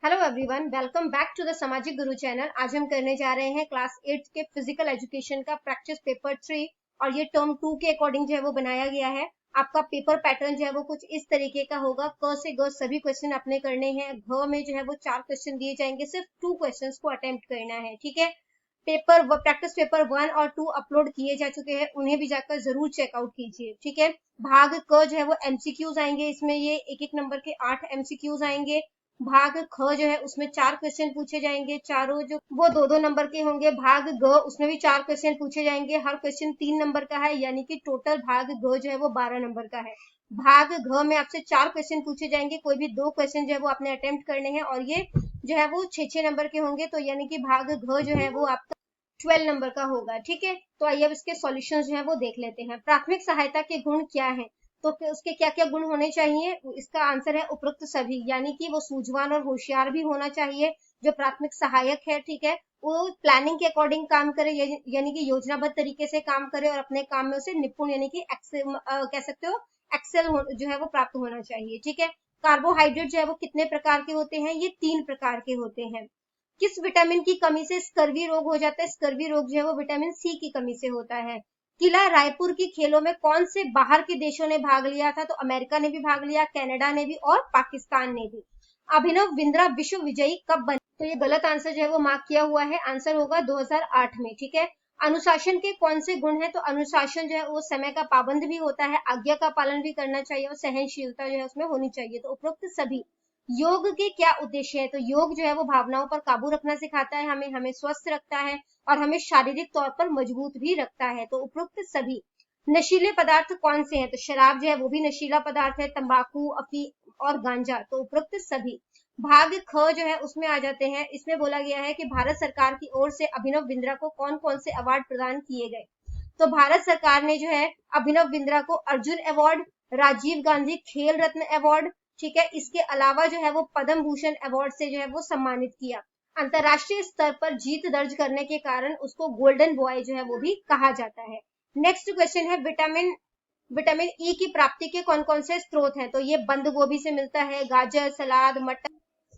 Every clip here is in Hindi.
Hello everyone, welcome back to the Samajik Guru channel. आज हम करने जा रहे हैं क्लास 8 के फिजिकल एजुकेशन का प्रैक्टिस पेपर 3 और ये टर्म 2 के अकॉर्डिंग जो है वो बनाया गया है। आपका पेपर पैटर्न जो है वो कुछ इस तरीके का होगा। क से ग सभी क्वेश्चन अपने करने हैं। घ में जो है वो 4 क्वेश्चन दिए जाएंगे, सिर्फ 2 क्वेश्चंस को अटेम्प्ट करना है। ठीक है, प्रैक्टिस पेपर 1 और 2 अपलोड किए जा चुके हैं, उन्हें भी जाकर जरूर चेकआउट कीजिए। ठीक है, भाग क जो है वो एमसीक्यूज आएंगे, इसमें ये एक नंबर के 8 एमसीक्यूज आएंगे। भाग ख जो है उसमें 4 क्वेश्चन पूछे जाएंगे, चारों जो वो 2-2 नंबर के होंगे। भाग ग उसमें भी 4 क्वेश्चन पूछे जाएंगे, हर क्वेश्चन 3 नंबर का है, यानी कि टोटल भाग ग जो है वो 12 नंबर का है। भाग घ में आपसे 4 क्वेश्चन पूछे जाएंगे, कोई भी 2 क्वेश्चन जो है वो आपने अटेम्प्ट करने हैं और ये जो है वो 6-6 नंबर के होंगे, तो यानी कि भाग घ जो है वो आपका 12 नंबर का होगा। ठीक है, तो आइए अब इसके सॉल्यूशंस जो है वो देख लेते हैं। प्राथमिक सहायता के गुण क्या है, तो उसके क्या क्या गुण होने चाहिए? इसका आंसर है उपरोक्त सभी, यानी कि वो सूझवान और होशियार भी होना चाहिए। जो प्राथमिक सहायक है, ठीक है, वो प्लानिंग के अकॉर्डिंग काम करे, यानी कि योजनाबद्ध तरीके से काम करे और अपने काम में उसे निपुण यानी कि कह सकते हो एक्सेल जो है वो प्राप्त होना चाहिए। ठीक है, कार्बोहाइड्रेट जो है वो कितने प्रकार के होते हैं? ये 3 प्रकार के होते हैं। किस विटामिन की कमी से स्कर्वी रोग हो जाता है? स्कर्वी रोग जो है वो विटामिन सी की कमी से होता है। किला रायपुर की खेलों में कौन से बाहर के देशों ने भाग लिया था? तो अमेरिका ने भी भाग लिया, कनाडा ने भी और पाकिस्तान ने भी। अभिनव बिंद्रा विश्व विजयी कब बने? तो ये गलत आंसर जो है वो मार्क किया हुआ है, आंसर होगा 2008 में। ठीक है, अनुशासन के कौन से गुण है? तो अनुशासन जो है वो समय का पाबंद भी होता है, आज्ञा का पालन भी करना चाहिए और सहनशीलता जो है उसमें होनी चाहिए। तो उपरोक्त सभी। योग के क्या उद्देश्य है? तो योग जो है वो भावनाओं पर काबू रखना सिखाता है, हमें स्वस्थ रखता है और हमें शारीरिक तौर पर मजबूत भी रखता है। तो उपरोक्त सभी। नशीले पदार्थ कौन से हैं? तो शराब जो है वो भी नशीला पदार्थ है, तंबाकू, अफीम और गांजा। तो उपरोक्त सभी। भाग ख जो है उसमें आ जाते हैं। इसमें बोला गया है कि भारत सरकार की ओर से अभिनव बिंद्रा को कौन कौन से अवार्ड प्रदान किए गए? तो भारत सरकार ने जो है अभिनव बिंद्रा को अर्जुन अवार्ड, राजीव गांधी खेल रत्न अवार्ड, ठीक है, इसके अलावा जो है वो पद्म भूषण अवार्ड से जो है वो सम्मानित किया। अंतरराष्ट्रीय स्तर पर जीत दर्ज करने के कारण उसको गोल्डन बॉय जो है वो भी कहा जाता है। नेक्स्ट क्वेश्चन है विटामिन ई की प्राप्ति के कौन कौन से स्रोत हैं? तो ये बंद गोभी से मिलता है, गाजर, सलाद, मटर,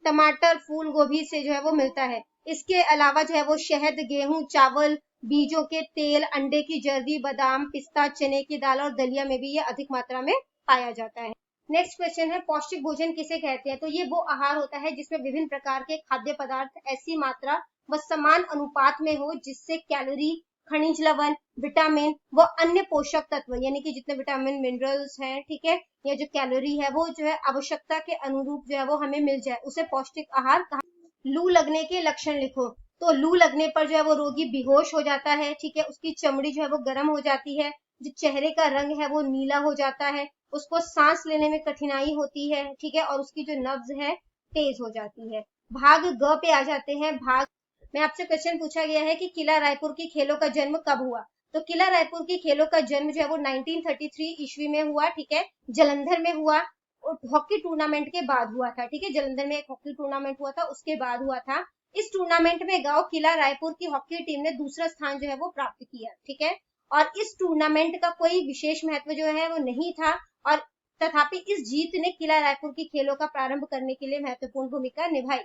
टमाटर, फूल गोभी से जो है वो मिलता है। इसके अलावा जो है वो शहद, गेहूं, चावल, बीजों के तेल, अंडे की जर्दी, बादाम, पिस्ता, चने की दाल और दलिया में भी ये अधिक मात्रा में पाया जाता है। नेक्स्ट क्वेश्चन है पौष्टिक भोजन किसे कहते हैं? तो ये वो आहार होता है जिसमें विभिन्न प्रकार के खाद्य पदार्थ ऐसी मात्रा व समान अनुपात में हो जिससे कैलोरी, खनिज लवण, विटामिन व अन्य पोषक तत्व यानी कि जितने विटामिन मिनरल्स हैं, ठीक है, या जो कैलोरी है वो जो है आवश्यकता के अनुरूप जो है वो हमें मिल जाए, उसे पौष्टिक आहार कहा। लू लगने के लक्षण लिखो। तो लू लगने पर जो है वो रोगी बेहोश हो जाता है, ठीक है, उसकी चमड़ी जो है वो गर्म हो जाती है, जो चेहरे का रंग है वो नीला हो जाता है, उसको सांस लेने में कठिनाई होती है, ठीक है, और उसकी जो नब्ज है तेज हो जाती है। भाग ग पे आ जाते हैं। भाग में आपसे क्वेश्चन पूछा गया है कि किला रायपुर की खेलों का जन्म कब हुआ? तो किला रायपुर की खेलों का जन्म जो है वो 1933 ईस्वी में हुआ, ठीक है, जलंधर में हुआ और हॉकी टूर्नामेंट के बाद हुआ था। ठीक है, जलंधर में एक हॉकी टूर्नामेंट हुआ था, उसके बाद हुआ था। इस टूर्नामेंट में गांव किला रायपुर की हॉकी टीम ने दूसरा स्थान जो है वो प्राप्त किया। ठीक है, और इस टूर्नामेंट का कोई विशेष महत्व जो है वो नहीं था, और तथापि इस जीत ने किला रायपुर की खेलों का प्रारंभ करने के लिए महत्वपूर्ण भूमिका निभाई।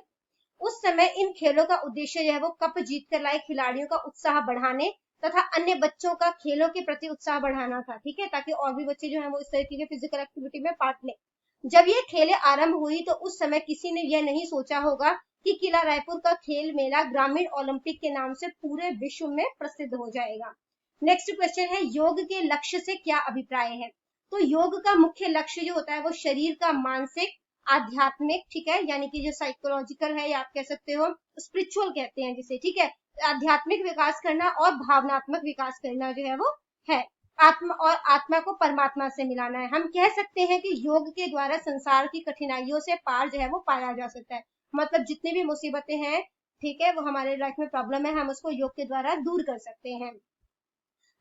उस समय इन खेलों का उद्देश्य जो है वो कप जीत कर लाए खिलाड़ियों का उत्साह बढ़ाने तथा अन्य बच्चों का खेलों के प्रति उत्साह बढ़ाना था। ठीक है, ताकि और भी बच्चे जो है वो इस तरीके के फिजिकल एक्टिविटी में पार्ट लें। जब ये खेलें आरंभ हुई तो उस समय किसी ने यह नहीं सोचा होगा कि किला रायपुर का खेल मेला ग्रामीण ओलंपिक के नाम से पूरे विश्व में प्रसिद्ध हो जाएगा। नेक्स्ट क्वेश्चन है योग के लक्ष्य से क्या अभिप्राय है? तो योग का मुख्य लक्ष्य जो होता है वो शरीर का मानसिक, आध्यात्मिक, ठीक है, यानी कि जो साइकोलॉजिकल है या आप कह सकते हो स्पिरिचुअल कहते हैं जिसे, ठीक है, आध्यात्मिक विकास करना और भावनात्मक विकास करना जो है वो है। आत्मा को परमात्मा से मिलाना है। हम कह सकते हैं कि योग के द्वारा संसार की कठिनाइयों से पार जो है वो पाया जा सकता है। मतलब जितनी भी मुसीबतें हैं, ठीक है, वो हमारे लाइफ में प्रॉब्लम है, हम उसको योग के द्वारा दूर कर सकते हैं।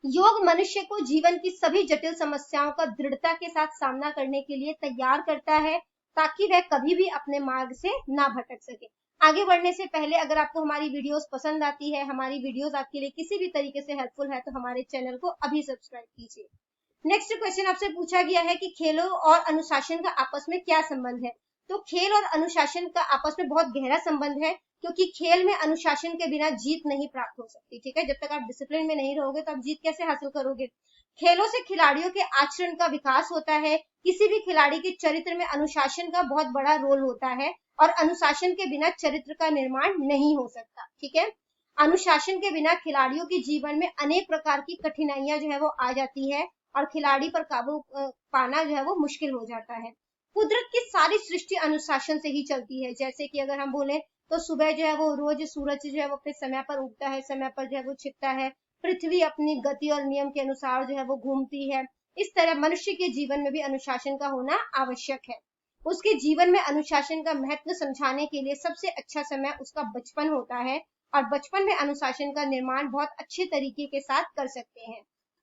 योग मनुष्य को जीवन की सभी जटिल समस्याओं का दृढ़ता के साथ सामना करने के लिए तैयार करता है, ताकि वह कभी भी अपने मार्ग से ना भटक सके। आगे बढ़ने से पहले अगर आपको हमारी वीडियोस पसंद आती है, हमारी वीडियोस आपके लिए किसी भी तरीके से हेल्पफुल है, तो हमारे चैनल को अभी सब्सक्राइब कीजिए। नेक्स्ट क्वेश्चन आपसे पूछा गया है कि खेलों और अनुशासन का आपस में क्या संबंध है? तो खेल और अनुशासन का आपस में बहुत गहरा संबंध है, क्योंकि खेल में अनुशासन के बिना जीत नहीं प्राप्त हो सकती, ठीक है। जब तक आप डिसिप्लिन में नहीं रहोगे तो आप जीत कैसे हासिल करोगे। खेलों से खिलाड़ियों के आचरण का विकास होता है। किसी भी खिलाड़ी के चरित्र में अनुशासन का बहुत बड़ा रोल होता है, और अनुशासन के बिना चरित्र का निर्माण नहीं हो सकता, ठीक है। अनुशासन के बिना खिलाड़ियों के जीवन में अनेक प्रकार की कठिनाइयां जो है वो आ जाती है, और खिलाड़ी पर काबू पाना जो है वो मुश्किल हो जाता है। कुदरत की सारी सृष्टि अनुशासन से ही चलती है। जैसे कि अगर हम बोले तो सुबह जो है वो रोज सूरज जो है वो अपने समय पर उगता है, समय पर जो है वो छिपता है। पृथ्वी अपनी गति और नियम के अनुसार जो है वो घूमती है। इस तरह मनुष्य के जीवन में भी अनुशासन का होना आवश्यक है। उसके जीवन में अनुशासन का महत्व समझाने के लिए सबसे अच्छा समय उसका बचपन होता है, और बचपन में अनुशासन का निर्माण बहुत अच्छे तरीके के साथ कर सकते हैं।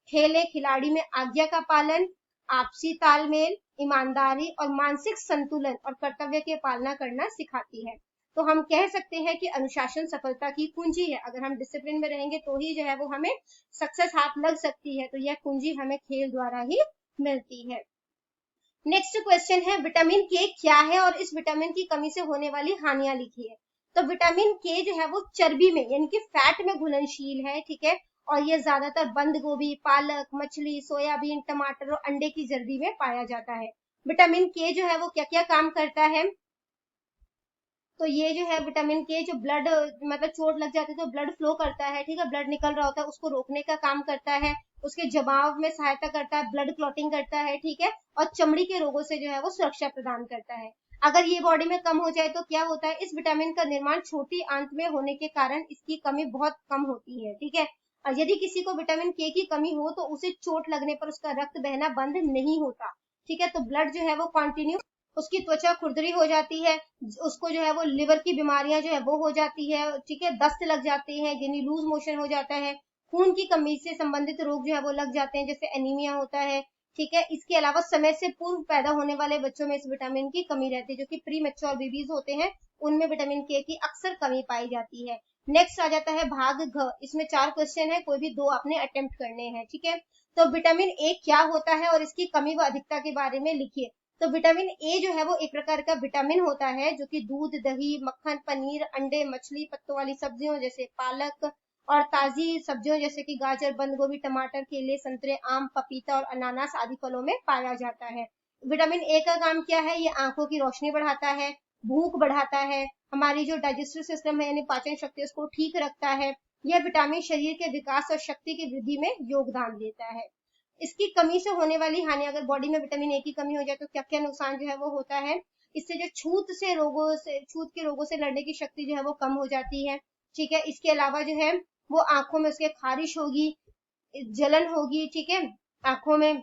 खेल खिलाड़ी में आज्ञा का पालन, आपसी तालमेल, ईमानदारी और मानसिक संतुलन और कर्तव्य की पालना करना सिखाती है। तो हम कह सकते हैं कि अनुशासन सफलता की कुंजी है। अगर हम डिसिप्लिन में रहेंगे तो ही जो है वो हमें सक्सेस हाथ लग सकती है। तो यह कुंजी हमें खेल द्वारा ही मिलती है। नेक्स्ट क्वेश्चन है, विटामिन के क्या है और इस विटामिन की कमी से होने वाली हानियां लिखिए। तो विटामिन के जो है वो चर्बी में यानी कि फैट में घुलनशील है, ठीक है। और ये ज्यादातर बंद गोभी, पालक, मछली, सोयाबीन, टमाटर और अंडे की जर्दी में पाया जाता है। विटामिन के जो है वो क्या क्या काम करता है। तो ये जो है विटामिन के जो ब्लड मतलब चोट लग जाती है तो ब्लड फ्लो करता है, ठीक है। ब्लड निकल रहा होता है उसको रोकने का काम करता है, उसके जमाव में सहायता करता है, ब्लड क्लॉटिंग करता है, ठीक है। और चमड़ी के रोगों से जो है वो सुरक्षा प्रदान करता है। अगर ये बॉडी में कम हो जाए तो क्या होता है, इस विटामिन का निर्माण छोटी आंत में होने के कारण इसकी कमी बहुत कम होती है, ठीक है। और यदि किसी को विटामिन के की कमी हो तो उसे चोट लगने पर उसका रक्त बहना बंद नहीं होता, ठीक है। तो ब्लड जो है वो कंटिन्यू, उसकी त्वचा खुरदरी हो जाती है, उसको जो है वो लिवर की बीमारियां जो है वो हो जाती है, ठीक है। दस्त लग जाते हैं, यानी लूज मोशन हो जाता है। खून की कमी से संबंधित रोग जो है वो लग जाते हैं, जैसे एनीमिया होता है, ठीक है। इसके अलावा समय से पूर्व पैदा होने वाले बच्चों में इस विटामिन की कमी रहती है, जो कि प्री मैच्योर बेबीज होते हैं, उनमें विटामिन के की अक्सर कमी पाई जाती है। नेक्स्ट आ जाता है भाग घ। इसमें 4 क्वेश्चन है, कोई भी 2 आपने अटेम्प्ट करने हैं, ठीक है। तो विटामिन ए क्या होता है और इसकी कमी व अधिकता के बारे में लिखिए। तो विटामिन ए जो है वो एक प्रकार का विटामिन होता है, जो कि दूध, दही, मक्खन, पनीर, अंडे, मछली, पत्तों वाली सब्जियों जैसे पालक और ताजी सब्जियों जैसे कि गाजर, बंद गोभी, टमाटर, केले, संतरे, आम, पपीता और अनानास आदि फलों में पाया जाता है। विटामिन ए का काम क्या है, ये आंखों की रोशनी बढ़ाता है, भूख बढ़ाता है, हमारी जो डाइजेस्टिव सिस्टम है यानी पाचन शक्ति उसको ठीक रखता है। यह विटामिन शरीर के विकास और शक्ति की वृद्धि में योगदान देता है। इसकी कमी से होने वाली हानि, अगर बॉडी में विटामिन ए की कमी हो जाए तो क्या क्या नुकसान जो है वो होता है। इससे जो छूत के रोगों से लड़ने की शक्ति जो है वो कम हो जाती है, ठीक है। इसके अलावा जो है वो आंखों में उसके खारिश होगी, जलन होगी, ठीक है, आंखों में।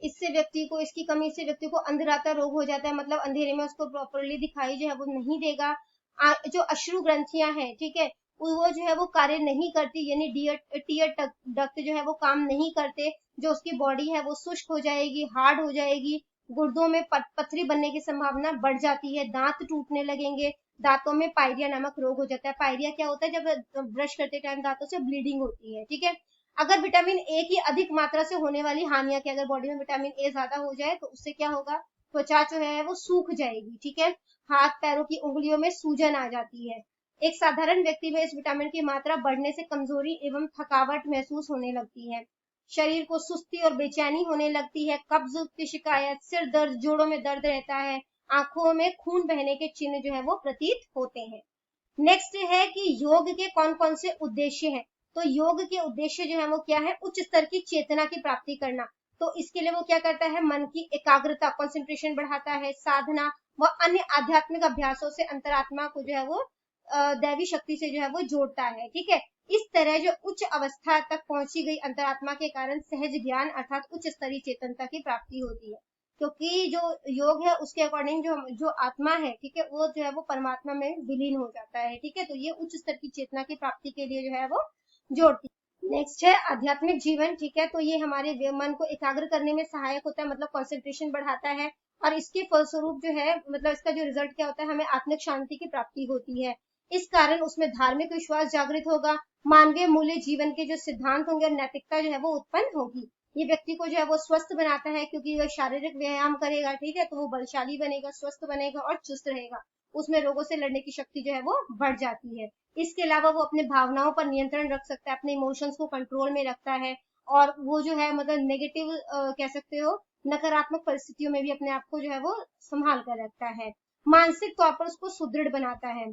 इससे व्यक्ति को, इसकी कमी से व्यक्ति को अंधराता रोग हो जाता है, मतलब अंधेरे में उसको प्रॉपरली दिखाई जो है वो नहीं देगा। जो अश्रु ग्रंथियां हैं, ठीक है, वो जो है वो कार्य नहीं करती, यानी टीयर डक्ट जो है वो काम नहीं करते। जो उसकी बॉडी है वो शुष्क हो जाएगी, हार्ड हो जाएगी, गुर्दों में पथरी बनने की संभावना बढ़ जाती है, दांत टूटने लगेंगे, दांतों में पायरिया नामक रोग हो जाता है। पायरिया क्या होता है, जब ब्रश करते टाइम दांतों से ब्लीडिंग होती है, ठीक है। अगर विटामिन ए की अधिक मात्रा से होने वाली हानियां, कि अगर बॉडी में विटामिन ए ज्यादा हो जाए तो उससे क्या होगा, त्वचा जो है वो सूख जाएगी, ठीक है। हाथ पैरों की उंगलियों में सूजन आ जाती है। एक साधारण व्यक्ति में इस विटामिन की मात्रा बढ़ने से कमजोरी एवं थकावट महसूस होने लगती है, शरीर को सुस्ती और बेचैनी होने लगती है, कब्ज की शिकायत, सिर दर्द, जोड़ों में दर्द रहता है, आंखों में खून बहने के चिन्ह जो है वो प्रतीत होते हैं। नेक्स्ट है कि योग के कौन कौन से उद्देश्य हैं। तो योग के उद्देश्य जो है वो क्या है, उच्च स्तर की चेतना की प्राप्ति करना। तो इसके लिए वो क्या करता है, मन की एकाग्रता, कंसंट्रेशन बढ़ाता है, साधना व अन्य आध्यात्मिक अभ्यासों से अंतरात्मा को जो है वो दैवी शक्ति से जो है वो जोड़ता है, ठीक है। इस तरह जो उच्च अवस्था तक पहुंची गई अंतरात्मा के कारण सहज ज्ञान अर्थात उच्च स्तरीय चेतनता की प्राप्ति होती है। क्योंकि जो योग है उसके अकॉर्डिंग जो आत्मा है, ठीक है, वो जो है वो परमात्मा में विलीन हो जाता है, ठीक है। तो ये उच्च स्तर की चेतना की प्राप्ति के लिए जो है वो जोड़ती है। नेक्स्ट है आध्यात्मिक जीवन, ठीक है। तो ये हमारे मन को एकाग्र करने में सहायक होता है, मतलब कंसंट्रेशन बढ़ाता है, और इसके फलस्वरूप जो है, मतलब इसका जो रिजल्ट क्या होता है, हमें आत्मिक शांति की प्राप्ति होती है। इस कारण उसमें धार्मिक विश्वास जागृत होगा, मानवीय मूल्य, जीवन के जो सिद्धांत होंगे और नैतिकता जो है वो उत्पन्न होगी। ये व्यक्ति को जो है वो स्वस्थ बनाता है, क्योंकि वह शारीरिक व्यायाम करेगा, ठीक है, तो वो बलशाली बनेगा, स्वस्थ बनेगा और चुस्त रहेगा, उसमें रोगों से लड़ने की शक्ति जो है वो बढ़ जाती है। इसके अलावा वो अपने भावनाओं पर नियंत्रण रख सकता है, अपने इमोशंस को कंट्रोल में रखता है, और वो जो है मतलब नेगेटिव कह सकते हो नकारात्मक परिस्थितियों में भी अपने आप को जो है वो संभाल कर रखता है। मानसिक तौर पर उसको सुदृढ़ बनाता है।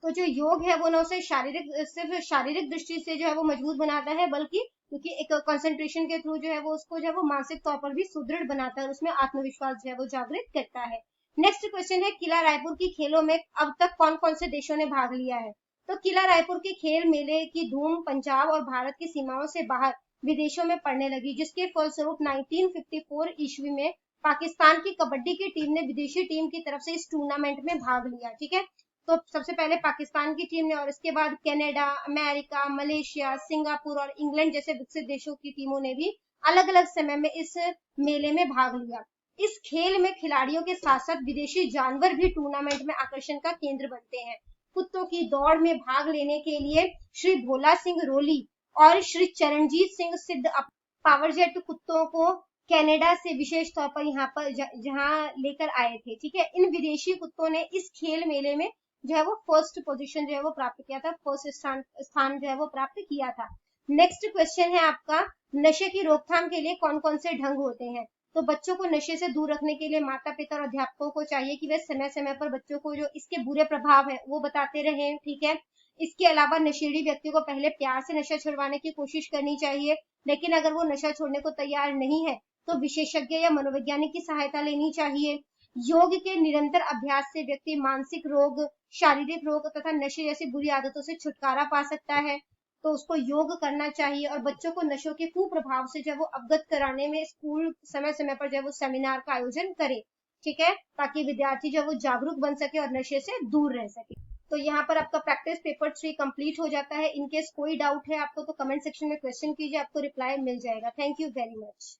तो जो योग है वो ना उसे सिर्फ शारीरिक दृष्टि से जो है वो मजबूत बनाता है, बल्कि क्योंकि एक कंसंट्रेशन के थ्रू जो है वो उसको जो है वो मानसिक तौर पर भी सुदृढ़ बनाता है और उसमें आत्मविश्वास जो है वो जागृत करता है। नेक्स्ट क्वेश्चन है, किला रायपुर की खेलों में अब तक कौन कौन से देशों ने भाग लिया है? तो किला रायपुर के खेल मेले की धूम पंजाब और भारत की सीमाओं से बाहर विदेशों में पड़ने लगी, जिसके फलस्वरूप 1954 ईस्वी में पाकिस्तान की कबड्डी की टीम ने विदेशी टीम की तरफ से इस टूर्नामेंट में भाग लिया। ठीक है, तो सबसे पहले पाकिस्तान की टीम ने और इसके बाद कनाडा, अमेरिका, मलेशिया, सिंगापुर और इंग्लैंड जैसे विकसित देशों की टीमों ने भी अलग अलग समय में इस मेले में भाग लिया। इस खेल में खिलाड़ियों के साथ साथ विदेशी जानवर भी टूर्नामेंट में आकर्षण का केंद्र बनते हैं। कुत्तों की दौड़ में भाग लेने के लिए श्री भोला सिंह रोली और श्री चरणजीत सिंह सिद्ध पावरजेट कुत्तों को कनाडा से विशेष तौर पर यहाँ पर जहाँ लेकर आए थे। ठीक है, इन विदेशी कुत्तों ने इस खेल मेले में जो है वो फर्स्ट पोजीशन जो है वो प्राप्त किया था, फर्स्ट स्थान जो है वो प्राप्त किया था। नेक्स्ट क्वेश्चन है आपका, नशे की रोकथाम के लिए कौन कौन से ढंग होते हैं? तो बच्चों को नशे से दूर रखने के लिए माता पिता और अध्यापकों को चाहिए कि वे समय समय पर बच्चों को जो इसके बुरे प्रभाव है वो बताते रहें। ठीक है, इसके अलावा नशेड़ी व्यक्ति को पहले प्यार से नशा छुड़वाने की कोशिश करनी चाहिए, लेकिन अगर वो नशा छोड़ने को तैयार नहीं है तो विशेषज्ञ या मनोवैज्ञानिक की सहायता लेनी चाहिए। योग के निरंतर अभ्यास से व्यक्ति मानसिक रोग, शारीरिक रोग तथा नशे जैसी बुरी आदतों से छुटकारा पा सकता है, तो उसको योग करना चाहिए। और बच्चों को नशों के कुप्रभाव से जो वो अवगत कराने में स्कूल समय समय पर जो वो सेमिनार का आयोजन करे। ठीक है, ताकि विद्यार्थी जो वो जागरूक बन सके और नशे से दूर रह सके। तो यहाँ पर आपका प्रैक्टिस पेपर 3 कंप्लीट हो जाता है। इनकेस कोई डाउट है आपको तो कमेंट सेक्शन में क्वेश्चन कीजिए, आपको रिप्लाई मिल जाएगा। Thank you very much.